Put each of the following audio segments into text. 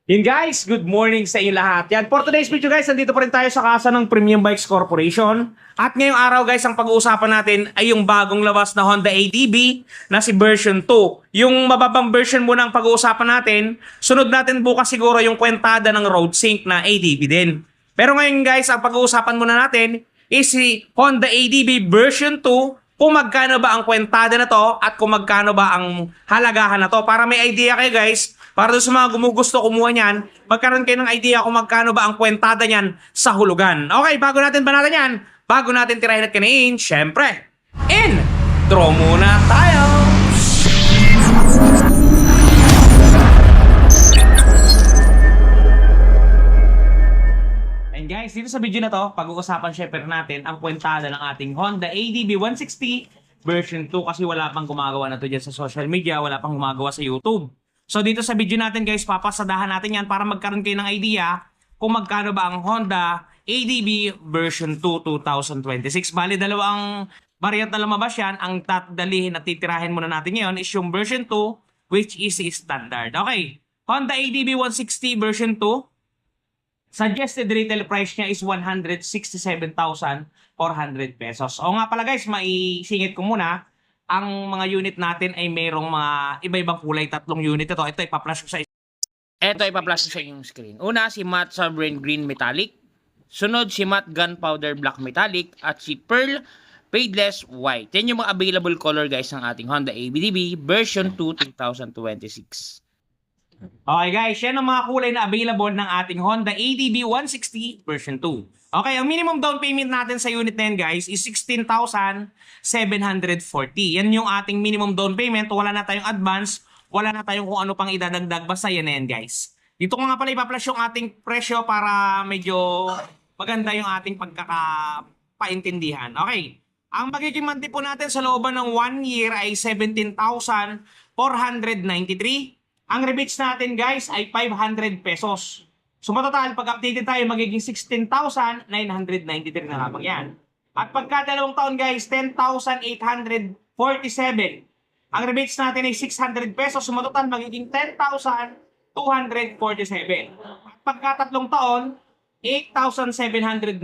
Yun guys, good morning sa inyo lahat. Yan, for today's video guys, nandito pa rin tayo sa kasa ng Premium Bikes Corporation. At ngayong araw guys, ang pag-uusapan natin ay yung bagong labas na Honda ADB na si version 2. Yung mababang version muna ang pag-uusapan natin. Sunod natin bukas siguro yung kwentada ng Road Sync na ADB din. Pero ngayon guys, ang pag-uusapan muna natin is si Honda ADB version 2. Kung magkano ba ang kwentada na to at kung magkano ba ang halagahan na to. Para may idea kayo guys, para doon sa mga gumugusto kumuha niyan, magkaroon kayo ng idea kung magkano ba ang kwentada niyan sa hulugan. Okay, bago natin banatan yan, bago natin tirahin at kanain, syempre, intro muna tayo! And guys, dito sa video na to, pag-uusapan syempre natin ang kwentada ng ating Honda ADB 160 version 2 kasi wala pang gumagawa na to dyan sa social media, wala pang gumagawa sa YouTube. So dito sa video natin guys, papasadahan natin yan para magkaroon kayo ng idea kung magkano ba ang Honda ADB version 2 2026. Bali, dalawang variant na lumabas yan. Ang tatdalihin at titirahin muna natin ngayon is yung version 2 which is standard. Okay, Honda ADB 160 version 2. Suggested retail price niya is 167,400 pesos. O nga pala guys, maisingit ko muna. Ang mga unit natin ay mayroong mga iba-ibang kulay, 3 unit ito. Ito ipa-flash ko sa ipa-flash ko sa inyong screen. Una, si Matte Sovereign Green Metallic. Sunod, si Matte Gunpowder Black Metallic. At si Pearl Fadeless White. Yan yung mga available color guys ng ating Honda ADB version 2 2026. Okay guys, yan ang mga kulay na available ng ating Honda ADB 160 version 2. Okay, ang minimum down payment natin sa unit na yan guys is 16,740. Yan yung ating minimum down payment. Wala na tayong advance, wala na tayong kung ano pang idadagdag. Basta yan na yan guys. Dito ko nga pala ipa-flash yung ating presyo para medyo maganda yung ating pagkakapaintindihan. Okay, ang magiging monthly po natin sa looban ng 1 year ay 17,493. Ang rebates natin guys ay 500 pesos. So matotal, pag updated tayo, magiging 16,993 na lamang yan. At pagka dalawang taon guys, 10,847. Ang rebates natin ay 600 pesos. So matotal, magiging 10,247. At pagka tatlong taon, 8,799.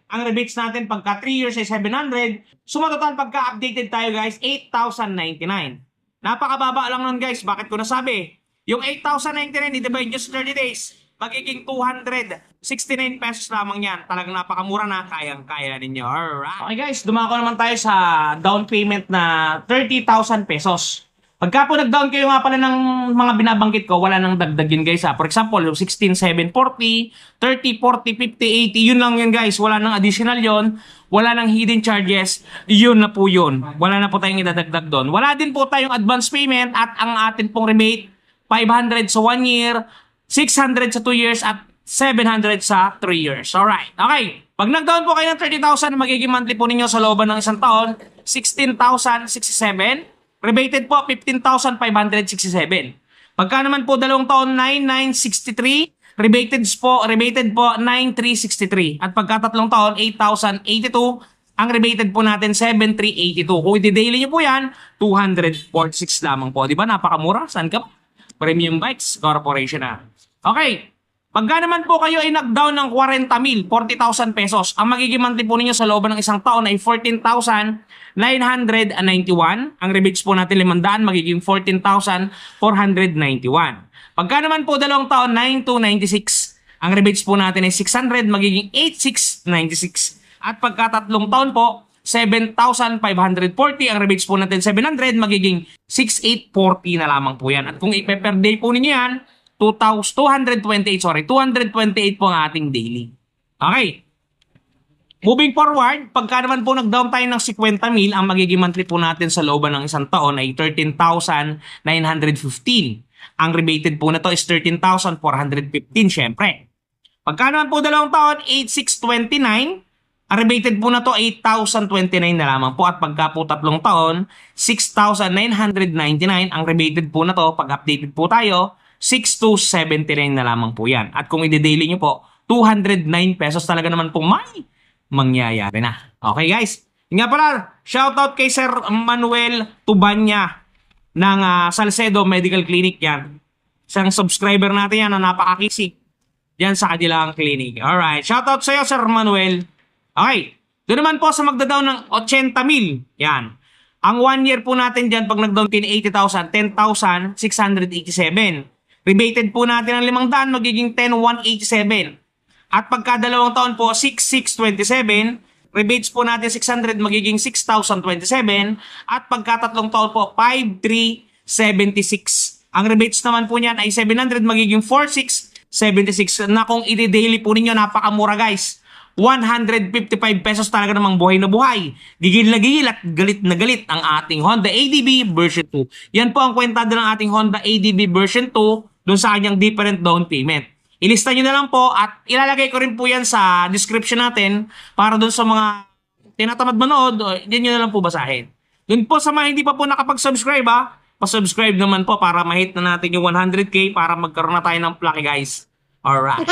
Ang rebates natin pagka 3 years ay 700. So matotal, pagka updated tayo guys, 8,099. Napakababa lang nun guys. Bakit ko nasabi? Yung 8,099 i-divide nyo sa 30 days, magiging 269 pesos lamang yan. Talagang napakamura na, kayang-kaya ninyo. Alright. Okay guys, dumako naman tayo sa down payment na 30,000 pesos. Pagka po nag-down kayo nga pala ng mga binabanggit ko, wala nang dagdag yun guys ha. For example, yung 16,740, 30, 40, 50, 80, yun lang yun guys. Wala nang additional yun. Wala nang hidden charges. Yun na po yun. Wala na po tayong idadagdag doon. Wala din po tayong advance payment at ang atin pong rebate, 500 sa 1 year, 600 sa 2 years, at 700 sa 3 years. Alright. Okay. Pag nag-down po kayo ng 30,000, magiging monthly po ninyo sa looban ng isang taon, 16,067. Rebated po, 15,567. Pagka naman po dalawang taon, 9,963. Rebated po, 9,363. At pagka tatlong taon, 8,082. Ang rebated po natin, 7,382. Kung i-daily nyo po yan, 246 lamang po. Diba? Napakamura. Saan ka? Premium Bikes Corporation na. Okay. Pagka naman po kayo ay nag-down ng 40,000, 40,000 pesos, ang magiging monthly po ninyo sa looban ng isang taon ay 14,991. Ang rebates po natin 500, magiging 14,491. Pagka naman po dalawang taon, 9,296. Ang rebates po natin ay 600, magiging 8,696. At pagka tatlong taon po, 7,540. Ang rebates po natin 700, magiging 6,840 na lamang po yan. At kung i-per day po ninyo yan, 228 po ang ating daily. Okay. Moving forward, pagka naman po nag-down tayo ng 50,000, ang magiging monthly po natin sa looban ng isang taon ay 13,915. Ang rebated po na to is 13,415 syempre. Pagka naman po dalawang taon, 8,629. Ang rebated po na to, 8,029 na lamang po. At pagka po tatlong taon, 6,999. Ang rebated po na to, pag updated po tayo, 6,279 na lamang po yan. At kung i-daily nyo po, 209 pesos talaga naman po may mangyayari na. Okay guys? Nga pala, shoutout kay Sir Manuel Tubanya ng Salcedo Medical Clinic yan. Isang subscriber natin yan na napakakisik yan sa kanilang clinic. Alright, shoutout sa'yo, Sir Manuel. Okay, doon naman po sa magda-down ng 80,000. Yan. Ang 1 year po natin dyan, pag nag-down kayo ng 80,000, 10,687. Rebated po natin ang 500, magiging 10,187. At pagka 2 taon po, 6,627. Rebates po natin 600, magiging 6,027. At pagka 3 taon po, 5,376. Ang rebates naman po niyan ay 700, magiging 4,676. Na kung i-daily po ninyo, napakamura guys. 155 pesos talaga namang buhay na buhay. Gigil na gigil at galit na galit ang ating Honda ADB version 2. Yan po ang kwentada ng ating Honda ADB version 2 dun sa kanyang different down payment. Ilista nyo na lang po at ilalagay ko rin po yan sa description natin para dun sa mga tinatamad manood, yan nyo na lang po basahin. Dun po sa mga hindi pa po nakapag-subscribe pa-subscribe naman po para ma-hit na natin yung 100k para magkaroon na tayo ng plaque guys. Alright.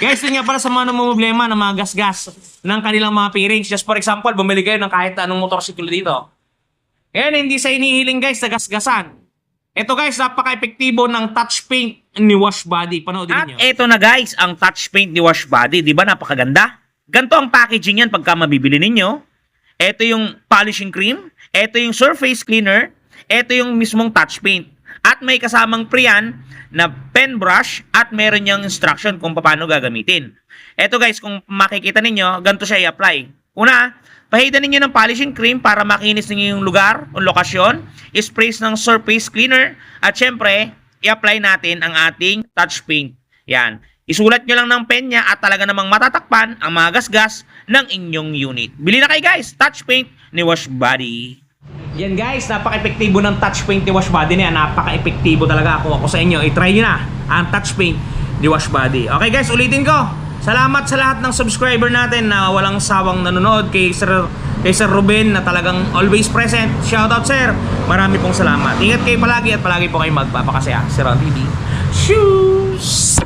Guys, yun nga pala sa mga namumblema ng mga gas-gas ng kanilang mga pairings. Just for example, bumili kayo ng kahit anong motorsiklo dito. Ayan, hindi sa inihiling guys na gas-gasan. Ito guys, napaka-epektibo ng touch paint ni Wash Body. Panoodin niyo. At ito na guys, ang touch paint ni Wash Body. Di ba napakaganda? Ganito ang packaging yan pagka mabibili ninyo. Ito yung polishing cream. Ito yung surface cleaner. Ito yung mismong touch paint. At may kasamang pre yan na pen brush at meron niyang instruction kung paano gagamitin. Ito guys, kung makikita ninyo, ganito siya i-apply. Una, pahidan ninyo ng polishing cream para makinis ninyo yung lugar o lokasyon. Sprays ng surface cleaner. At syempre, i-apply natin ang ating touch paint. Yan. Isulat nyo lang ng pen niya at talaga namang matatakpan ang mga gasgas ng inyong unit. Bili na kayo guys, touch paint ni Wash Body. Yan guys, napaka-epektibo ng touch paint ni Wash Body niya. Napaka-epektibo talaga ako sa inyo. I-try nyo na ang touch paint ni Wash Body. Okay guys, ulitin ko. Salamat sa lahat ng subscriber natin na walang sawang nanonood. Kay Sir Ruben na talagang always present. Shoutout sir. Marami pong salamat. Ingat kayo palagi at palagi po kayo magpapakasaya. Sir Ron TV. Shoes!